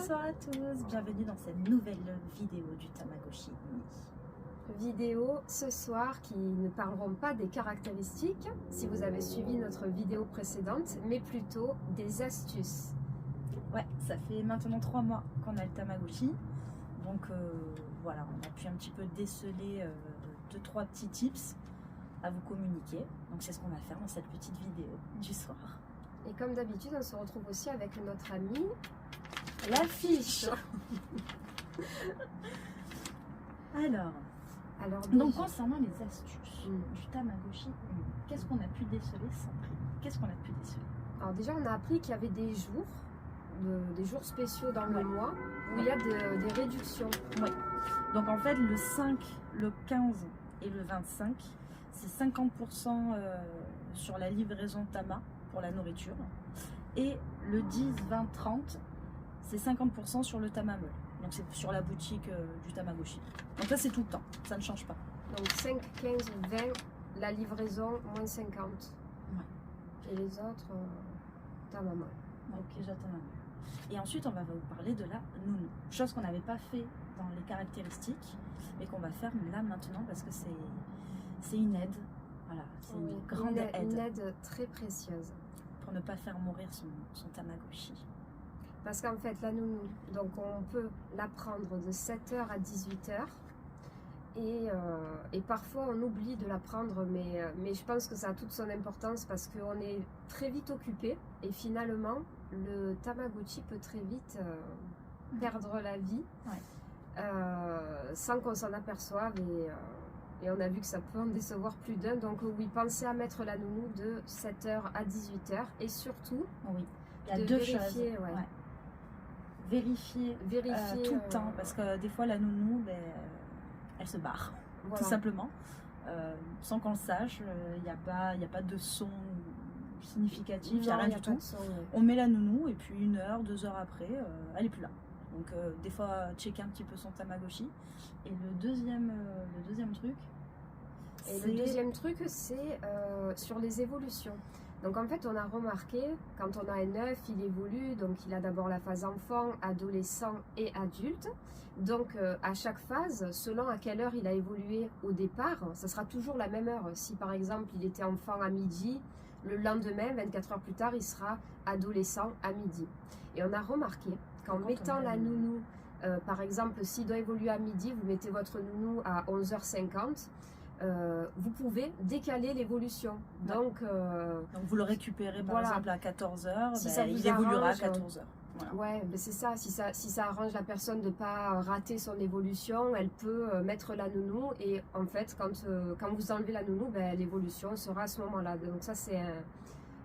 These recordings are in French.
Bonsoir à tous, bienvenue dans cette nouvelle vidéo du Tamagotchi Uni. Vidéo ce soir qui ne parleront pas des caractéristiques, si vous avez suivi notre vidéo précédente, mais plutôt des astuces. Ouais, ça fait maintenant 3 mois qu'on a le Tamagotchi, donc voilà, on a pu un petit peu déceler 2-3 petits tips à vous communiquer. Donc c'est ce qu'on va faire dans cette petite vidéo du soir. Et comme d'habitude, on se retrouve aussi avec notre amie L'affiche. Alors donc déjà, concernant les astuces du Tamagotchi, qu'est-ce qu'on a pu déceler sans prix? Qu'est-ce qu'on a pu déceler? alors déjà, on a appris qu'il y avait des jours spéciaux dans le mois où il y a des réductions. Oui. Donc en fait, le 5, le 15 et le 25, c'est 50% sur la livraison Tama pour la nourriture. Et le 10, 20, 30, c'est 50% sur le Tamamul. Donc c'est sur la boutique du Tamagotchi. Donc là c'est tout le temps, ça ne change pas. Donc 5, 15, 20, la livraison moins 50. Ouais. Et les autres, ta maman. Ok, j'attends. Et ensuite on va vous parler de la nounou. Chose qu'on n'avait pas fait dans les caractéristiques, mais qu'on va faire là maintenant parce que c'est une aide. Voilà, c'est une grande aide. Une aide très précieuse. Pour ne pas faire mourir son Tamagotchi. Parce qu'en fait, la nounou, donc on peut la prendre de 7h à 18h. Et parfois, on oublie de la prendre, mais je pense que ça a toute son importance parce qu'on est très vite occupé. Et finalement, le Tamagotchi peut très vite perdre la vie sans qu'on s'en aperçoive. Et on a vu que ça peut en décevoir plus d'un. Donc oui, pensez à mettre la nounou de 7h à 18h. Et surtout, oui. Il y a deux choses. Vérifier tout le temps, parce que des fois la nounou, elle se barre, voilà. Tout simplement, sans qu'on le sache. Il n'y a pas de son significatif, il n'y a rien du tout. Son, on met la nounou et puis 1 heure, 2 heures après, elle est plus là. Donc des fois checker un petit peu son Tamagotchi. Et le deuxième truc, c'est sur les évolutions. Donc en fait, on a remarqué, quand on a un œuf, il évolue, donc il a d'abord la phase enfant, adolescent et adulte. Donc à chaque phase, selon à quelle heure il a évolué au départ, ça sera toujours la même heure. Si par exemple il était enfant à midi, le lendemain, 24 heures plus tard, il sera adolescent à midi. Et on a remarqué qu'en mettant la nounou, par exemple, s'il doit évoluer à midi, vous mettez votre nounou à 11h50, vous pouvez décaler l'évolution. Donc vous le récupérez par exemple à 14h, si il évoluera à 14h. Voilà. Ouais, mais c'est ça. Si ça arrange la personne de ne pas rater son évolution, elle peut mettre la nounou. Et en fait, quand vous enlevez la nounou, l'évolution sera à ce moment-là. Donc ça, c'est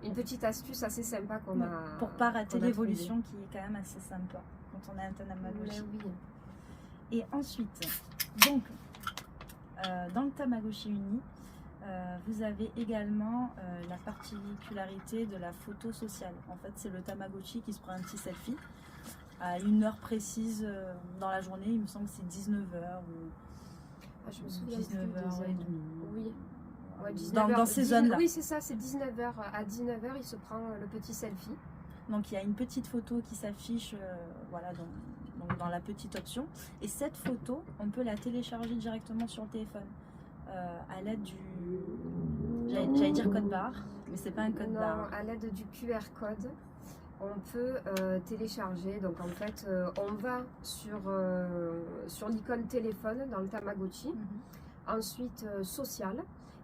une petite astuce assez sympa qu'on a. Pour ne pas rater l'évolution qui est quand même assez sympa quand on a un Tamagotchi. Oui. Et ensuite, donc, dans le Tamagotchi Uni, vous avez également la particularité de la photo sociale. En fait, c'est le Tamagotchi qui se prend un petit selfie à 1 heure précise dans la journée. Il me semble que c'est 19h ou je me souviens 19h30. Oui. Ouais, 19h, dans ces zones-là. Oui, c'est ça, c'est 19h. À 19h, il se prend le petit selfie. Donc, il y a une petite photo qui s'affiche voilà, dans la petite option. Et cette photo, on peut la télécharger directement sur le téléphone. À l'aide du... J'allais dire code barre, mais c'est pas un code barre. Non, à l'aide du QR code, on peut télécharger. Donc en fait, on va sur l'icône téléphone dans le Tamagotchi. Ensuite, social.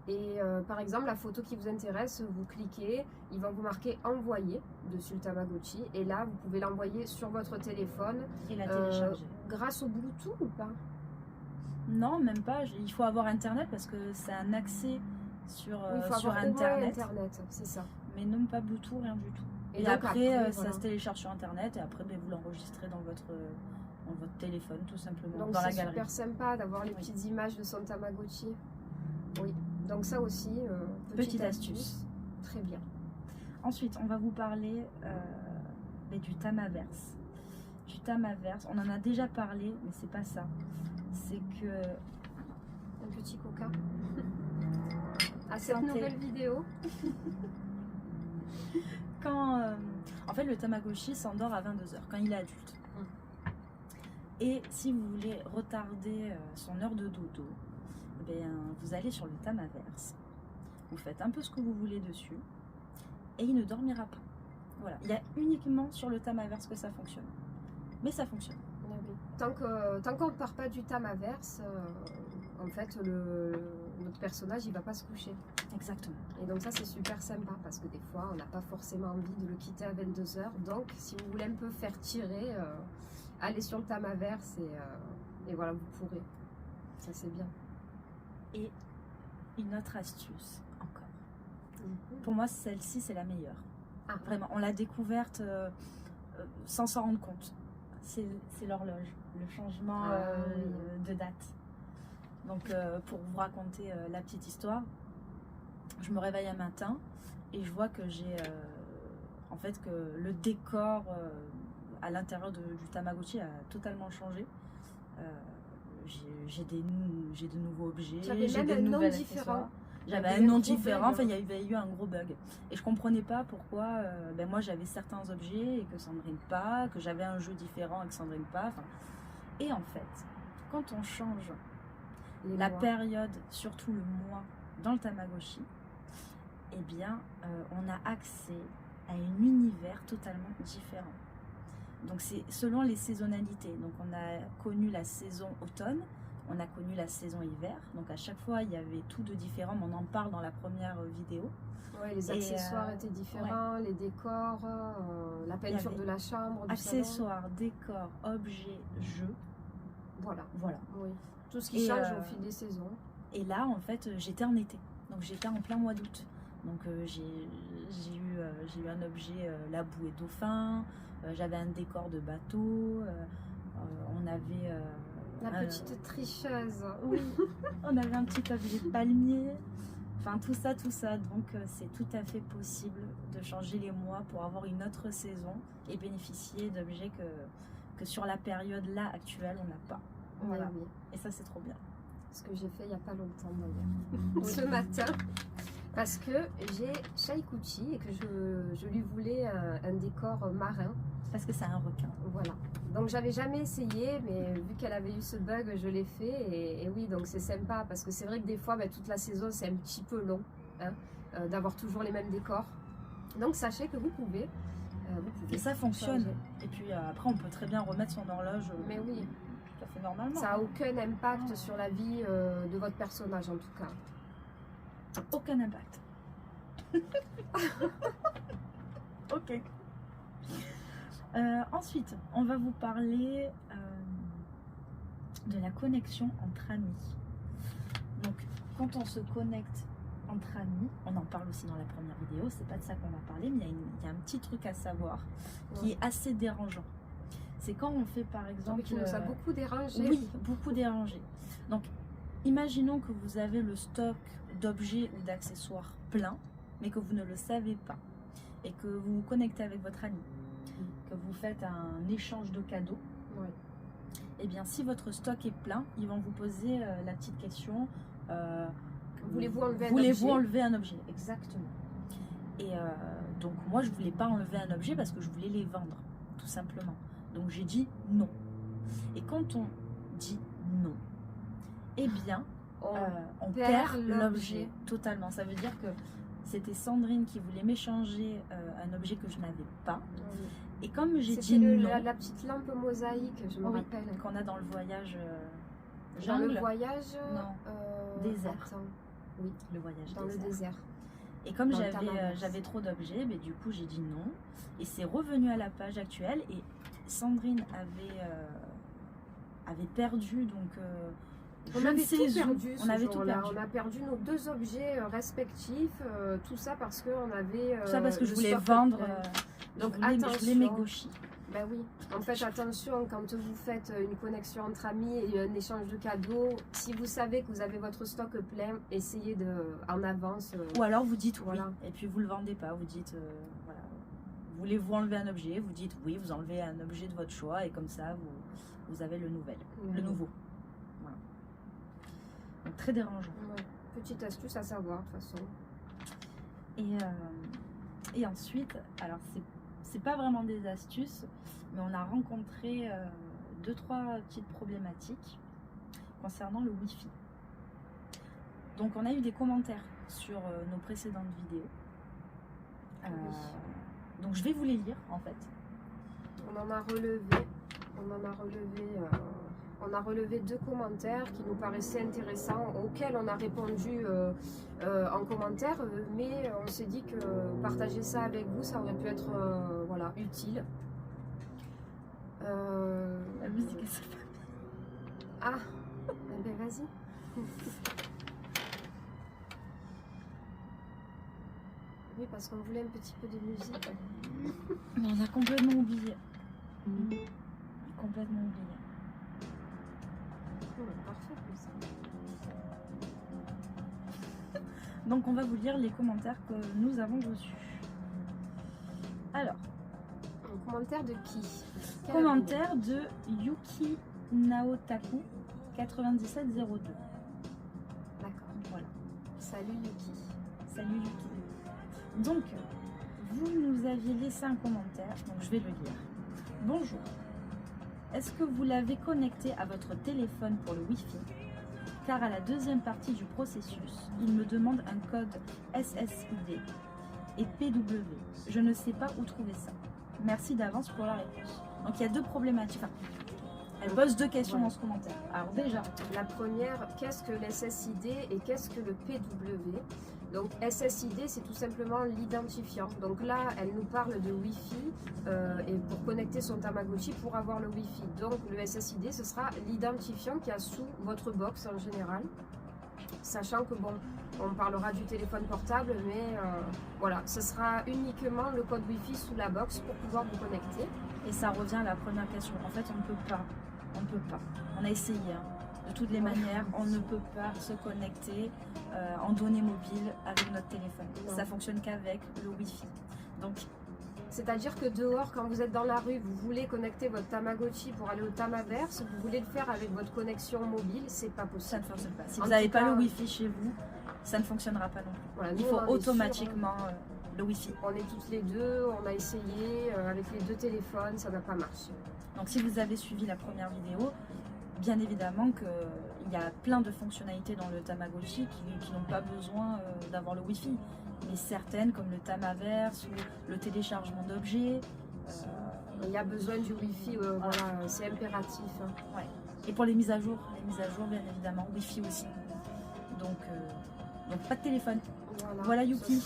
Et par exemple, la photo qui vous intéresse, vous cliquez, il va vous marquer envoyer dessus le Tamagotchi. Et là, vous pouvez l'envoyer sur votre téléphone. Et la télécharger. Grâce au Bluetooth ou pas? Non, même pas. Il faut avoir Internet parce que c'est un accès sur Internet. Internet, c'est ça. Mais non pas Bluetooth, rien du tout. Et après, ça se télécharge sur Internet et après, vous l'enregistrez dans votre téléphone, tout simplement. Donc dans la galerie. C'est super sympa d'avoir les petites images de son Tamagotchi. Oui, donc ça aussi, petite astuce. Très bien. Ensuite, on va vous parler du Tamaverse. Du Tamaverse, on en a déjà parlé, mais c'est pas ça. C'est que... Un petit coca. À cette nouvelle vidéo. Quand... en fait, le Tamagotchi s'endort à 22h, quand il est adulte. Et si vous voulez retarder son heure de dodo, vous allez sur le tamaverse, vous faites un peu ce que vous voulez dessus, et il ne dormira pas. Voilà, il y a uniquement sur le tamaverse que ça fonctionne. Mais ça fonctionne. Ah oui. Tant qu'on ne part pas du tamaverse, en fait, notre personnage, il va pas se coucher. Exactement. Et donc ça, c'est super sympa, parce que des fois, on n'a pas forcément envie de le quitter à 22 h. Donc, si vous voulez un peu faire tirer, allez sur le tamaverse et voilà, vous pourrez. Ça, c'est bien. Et une autre astuce, encore. Pour moi, celle-ci, c'est la meilleure. Ah. Vraiment, on l'a découverte sans s'en rendre compte. C'est l'horloge, le changement de date. Donc, pour vous raconter la petite histoire, je me réveille un matin et je vois que j'ai en fait que le décor à l'intérieur du Tamagotchi a totalement changé. J'ai de nouveaux objets, j'ai des nouvelles accessoires. J'avais un nom différent, enfin il y avait eu un gros bug. Et je comprenais pas pourquoi moi j'avais certains objets et que Sandrine pas, que j'avais un jeu différent et que Sandrine pas. Et en fait, quand on change la période, surtout le mois, dans le Tamagotchi, eh bien on a accès à un univers totalement différent. Donc c'est selon les saisonnalités. Donc on a connu la saison automne, on a connu la saison hiver. Donc à chaque fois il y avait tout de différent, mais on en parle dans la première vidéo. Ouais, les accessoires étaient différents, les décors, la peinture de la chambre, du salon. Accessoires, décors, objets, jeux. Voilà. Oui. Tout ce qui Et change au fil des saisons. Et là en fait j'étais en été, donc j'étais en plein mois d'août. Donc j'ai eu un objet, la bouée dauphin, j'avais un décor de bateau, on avait... la petite tricheuse. Oui, on avait un petit objet de palmier, enfin tout ça. Donc c'est tout à fait possible de changer les mois pour avoir une autre saison et bénéficier d'objets que sur la période là actuelle on n'a pas. Voilà. Oui. Et ça c'est trop bien. Ce que j'ai fait il n'y a pas longtemps d'ailleurs. Ce matin. Parce que j'ai Shaikuchi et que je lui voulais un décor marin. Parce que c'est un requin. Voilà. Donc j'avais jamais essayé, mais vu qu'elle avait eu ce bug, je l'ai fait. Et oui, donc c'est sympa parce que c'est vrai que des fois, toute la saison, c'est un petit peu long d'avoir toujours les mêmes décors. Donc sachez que vous pouvez. Et ça fonctionne. Changer. Et puis après, on peut très bien remettre son horloge. Mais oui. Tout à fait normalement. Ça n'a aucun impact sur la vie de votre personnage en tout cas. Aucun impact. Ok. Ensuite, on va vous parler de la connexion entre amis. Donc, quand on se connecte entre amis, on en parle aussi dans la première vidéo, c'est pas de ça qu'on va parler, mais il y a un petit truc à savoir qui est assez dérangeant. C'est quand on fait par exemple... qui nous a beaucoup dérangé. Oui, beaucoup dérangé. Donc, imaginons que vous avez le stock d'objets ou d'accessoires plein, mais que vous ne le savez pas, et que vous vous connectez avec votre ami, que vous faites un échange de cadeaux. Oui. Et bien, si votre stock est plein, ils vont vous poser la petite question voulez-vous enlever un objet? Exactement. Et donc, moi, je ne voulais pas enlever un objet parce que je voulais les vendre, tout simplement. Donc, j'ai dit non. Et quand on dit non, eh bien, on perd l'objet totalement. Ça veut dire que c'était Sandrine qui voulait m'échanger un objet que je n'avais pas. Oui. Et comme j'ai dit non... la petite lampe mosaïque, je me rappelle. Qu'on a dans le voyage dans le voyage désert. Attends. Oui, le voyage dans désert. Le désert. Et comme j'avais trop d'objets, mais du coup j'ai dit non. Et c'est revenu à la page actuelle. Et Sandrine avait perdu donc... On avait tout perdu. On avait tout perdu. On a perdu nos 2 objets respectifs, tout ça parce qu'on avait. Tout ça parce que je voulais vendre. Donc je voulais mes gauchis. Ben oui. En fait, attention quand vous faites une connexion entre amis et un échange de cadeaux. Si vous savez que vous avez votre stock plein, essayez en avance. Ou alors vous dites oui. Et puis vous le vendez pas. Vous dites voilà. Voulez-vous enlever un objet? Vous dites oui. Vous enlevez un objet de votre choix et comme ça vous avez le nouveau. Donc, très dérangeant. Ouais. Petite astuce à savoir de toute façon. Et ensuite, alors c'est pas vraiment des astuces, mais on a rencontré 2-3 petites problématiques concernant le Wi-Fi. Donc on a eu des commentaires sur nos précédentes vidéos. Donc je vais vous les lire en fait. On a relevé 2 commentaires qui nous paraissaient intéressants, auxquels on a répondu en commentaire, mais on s'est dit que partager ça avec vous, ça aurait pu être voilà, utile. La musique est super. Ah, eh ben vas-y. Oui, parce qu'on voulait un petit peu de musique. Mais on a complètement oublié. Complètement oublié. Parfait comme ça. Donc on va vous lire les commentaires que nous avons reçus. Alors, un commentaire de qui? commentaire de Yuki Naotaku 9702. D'accord. Voilà. Salut Yuki. Salut Yuki. Donc, vous nous aviez laissé un commentaire, donc je vais le lire. Bonjour. Est-ce que vous l'avez connecté à votre téléphone pour le Wi-Fi? Car à la deuxième partie du processus, il me demande un code SSID et PW. Je ne sais pas où trouver ça. Merci d'avance pour la réponse. Donc il y a 2 problématiques. Enfin, elle pose 2 questions dans ce commentaire. Alors déjà, la première, qu'est-ce que l'SSID et qu'est-ce que le PW? Donc SSID, c'est tout simplement l'identifiant. Donc là, elle nous parle de Wi-Fi et pour connecter son Tamagotchi pour avoir le Wi-Fi. Donc le SSID, ce sera l'identifiant qu'il y a sous votre box en général. Sachant que bon, on parlera du téléphone portable, mais voilà, ce sera uniquement le code Wi-Fi sous la box pour pouvoir vous connecter. Et ça revient à la première question. En fait, on ne peut pas. On ne peut pas. On a essayé. Hein. De toutes les manières, on ne peut pas se connecter en données mobiles avec notre téléphone. Non. Ça fonctionne qu'avec le Wi-Fi. Donc, c'est-à-dire que dehors, quand vous êtes dans la rue, vous voulez connecter votre Tamagotchi pour aller au Tamaverse, vous voulez le faire avec votre connexion mobile, c'est pas possible. ça ne fonctionne pas. Si En vous n'avez tout pas cas, le Wi-Fi chez vous, ça ne fonctionnera pas non plus. Voilà, Il nous, faut on en est automatiquement le Wi-Fi. On est toutes les deux, on a essayé avec les 2 téléphones, ça n'a pas marché. Donc si vous avez suivi la première vidéo, bien évidemment qu'il y a plein de fonctionnalités dans le Tamagotchi qui n'ont pas besoin d'avoir le Wi-Fi. Mais certaines, comme le Tamaverse ou le téléchargement d'objets. Il y a besoin du Wi-Fi, voilà, c'est impératif. Hein. Ouais. Et pour les mises à jour, bien évidemment, Wi-Fi aussi. Donc pas de téléphone. Voilà Yuki.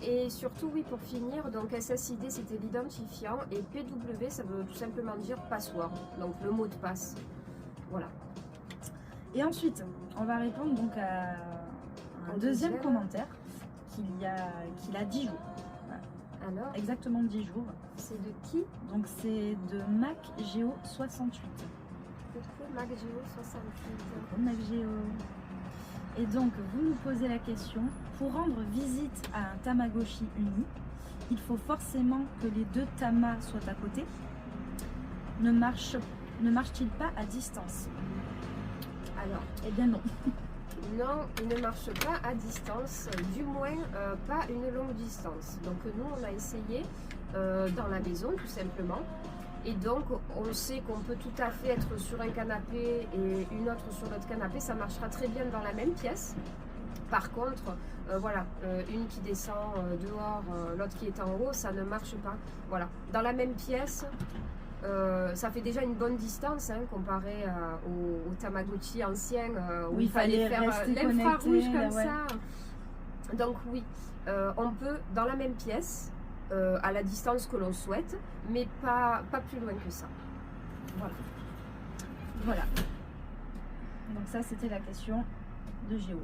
Et surtout, oui, pour finir, donc SSID c'était l'identifiant et PW ça veut tout simplement dire password, donc le mot de passe. Voilà. Et ensuite, on va répondre donc à un deuxième commentaire qu'il a 10 jours. Voilà. Alors, exactement 10 jours. c'est de qui? Donc c'est de MacGeo68. Coucou MacGeo68. MacGeo. Et donc, vous nous posez la question, pour rendre visite à un Tamagotchi uni, il faut forcément que les 2 Tamas soient à côté. Ne marche-t-il pas à distance? Alors, eh bien non. Non, il ne marche pas à distance, du moins pas une longue distance. Donc nous, on a essayé dans la maison, tout simplement. Et donc, on sait qu'on peut tout à fait être sur un canapé et une autre sur l'autre canapé. Ça marchera très bien dans la même pièce. Par contre, voilà, une qui descend dehors, l'autre qui est en haut, ça ne marche pas. Voilà, dans la même pièce, ça fait déjà une bonne distance hein, comparé au Tamagotchi ancien où il fallait faire l'infrarouge comme ça. Donc oui, on peut dans la même pièce, à la distance que l'on souhaite, mais pas plus loin que ça. Voilà. Donc ça, c'était la question de Géo.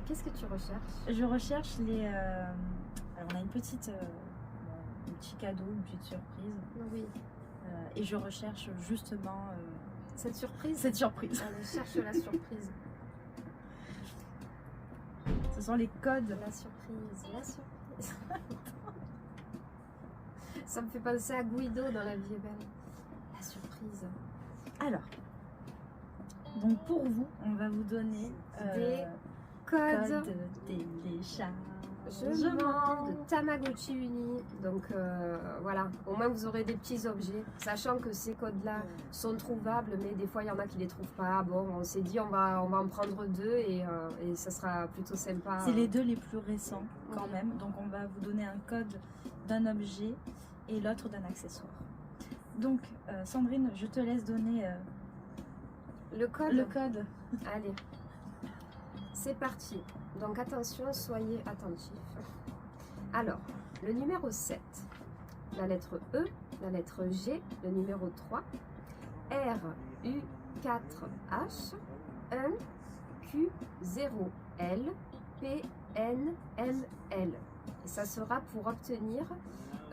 Qu'est-ce que tu recherches? Je recherche les... Alors on a un petit cadeau, une petite surprise. Oui. Et je recherche justement... Cette surprise? Cette surprise. Je cherche la surprise. Ce sont les codes. La surprise. La surprise. Ça me fait penser à Guido dans La vie est belle. La surprise. Alors, donc pour vous, on va vous donner des codes de téléchargement. Je mens de Tamagotchi Uni. Donc voilà, au moins vous aurez des petits objets, sachant que ces codes-là sont trouvables, mais des fois il y en a qui les trouvent pas. Bon, on s'est dit on va en prendre deux et ça sera plutôt sympa. C'est les deux les plus récents quand même. Donc on va vous donner un code d'un objet et l'autre d'un accessoire. Donc Sandrine, je te laisse donner le code. le code. Allez, c'est parti. Donc attention, soyez attentifs. Alors, le numéro 7, la lettre E, la lettre G, le numéro 3, R, U, 4, H, 1, Q, 0, L, P, N, M, L. Et ça sera pour obtenir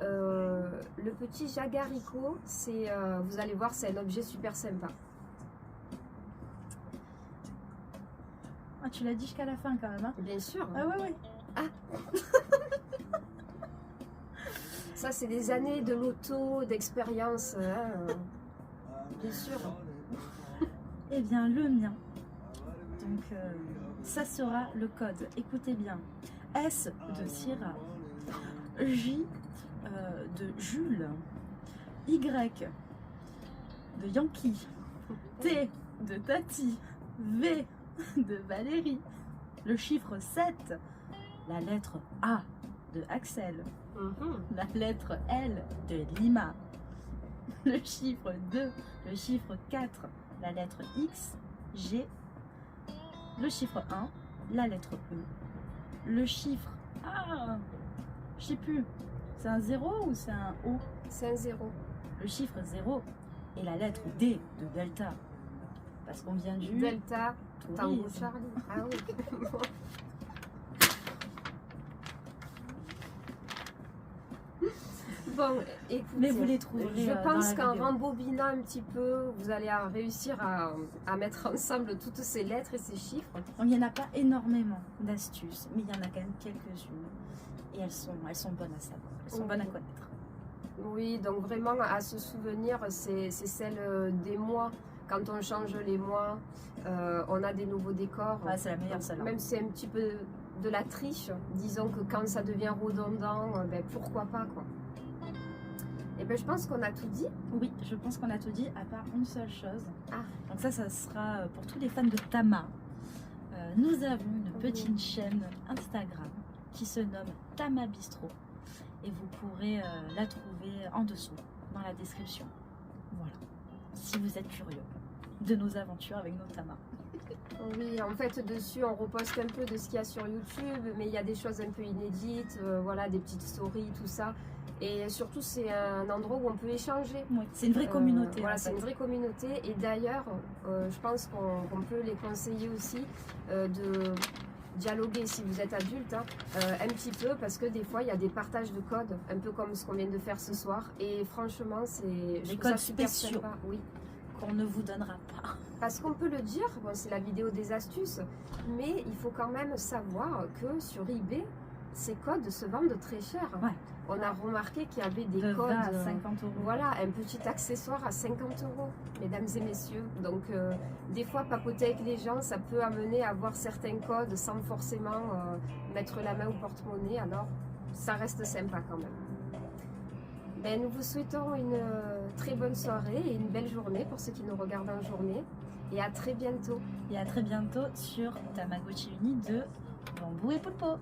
le petit jaguarico. C'est, vous allez voir, c'est un objet super sympa. Ah, tu l'as dit jusqu'à la fin quand même. Hein, Bien sûr. ah ouais. Ça, c'est des années de loto, d'expérience. Bien sûr. Eh bien, le mien. Donc, ça sera le code. Écoutez bien. S de Sierra. J de Jules. Y de Yankee. T de Tati. V de Valérie. Le chiffre 7. La lettre A de Axel. La lettre L de Lima. Le chiffre 2. Le chiffre 4. La lettre X. G. Le chiffre 1. La lettre E. Le chiffre... Ah, je sais plus. C'est un 0 ou c'est un O? C'est un 0. Le chiffre 0 et la lettre D de Delta. Parce qu'on vient du... Delta, Tango tourisme. Charlie. Ah oui. Bon, écoutez, Mais vous les trouverez je dans pense la qu'en vidéo. rembobinant un petit peu, vous allez réussir à mettre ensemble toutes ces lettres et ces chiffres. Donc, il n'y en a pas énormément d'astuces, mais il y en a quand même quelques-unes. Et elles sont bonnes à savoir, elles sont bonnes à connaître. Oui, donc vraiment à se souvenir, c'est celle des mois. Quand on change les mois, on a des nouveaux décors. Ouais, c'est la meilleure Donc, celle-là. même si c'est un petit peu de la triche, disons que quand ça devient redondant, ben pourquoi pas quoi. Et ben je pense qu'on a tout dit. Oui, je pense qu'on a tout dit, à part une seule chose. Ah. Donc ça sera pour tous les fans de Tama. Nous avons une petite chaîne Instagram qui se nomme Tama Bistro. Et vous pourrez la trouver en dessous, dans la description. Voilà. Si vous êtes curieux de nos aventures avec nos Tamas. Oui, en fait dessus on reposte un peu de ce qu'il y a sur YouTube, mais il y a des choses un peu inédites, voilà, des petites stories, tout ça. Et surtout c'est un endroit où on peut échanger. Oui, c'est une vraie communauté. Voilà, en c'est fait. une vraie communauté. Et d'ailleurs, je pense qu'on peut les conseiller aussi de dialoguer si vous êtes adulte, hein, un petit peu, parce que des fois il y a des partages de codes, un peu comme ce qu'on vient de faire ce soir. Et franchement, c'est Des codes super spéciaux. sympa. Oui. Qu'on ne vous donnera pas. Parce qu'on peut le dire, bon, c'est la vidéo des astuces, mais il faut quand même savoir que sur eBay, ces codes se vendent très cher. Ouais. On a remarqué qu'il y avait des De codes, 20 à 50 euros. voilà, un petit accessoire à 50 euros, mesdames et messieurs. Donc, des fois, papoter avec les gens, ça peut amener à avoir certains codes sans forcément mettre la main au porte-monnaie. Alors, ça reste sympa quand même. Ben, nous vous souhaitons une très bonne soirée et une belle journée pour ceux qui nous regardent en journée. Et à très bientôt. Et à très bientôt sur Tamagotchi Uni de Bambou et Poulpo.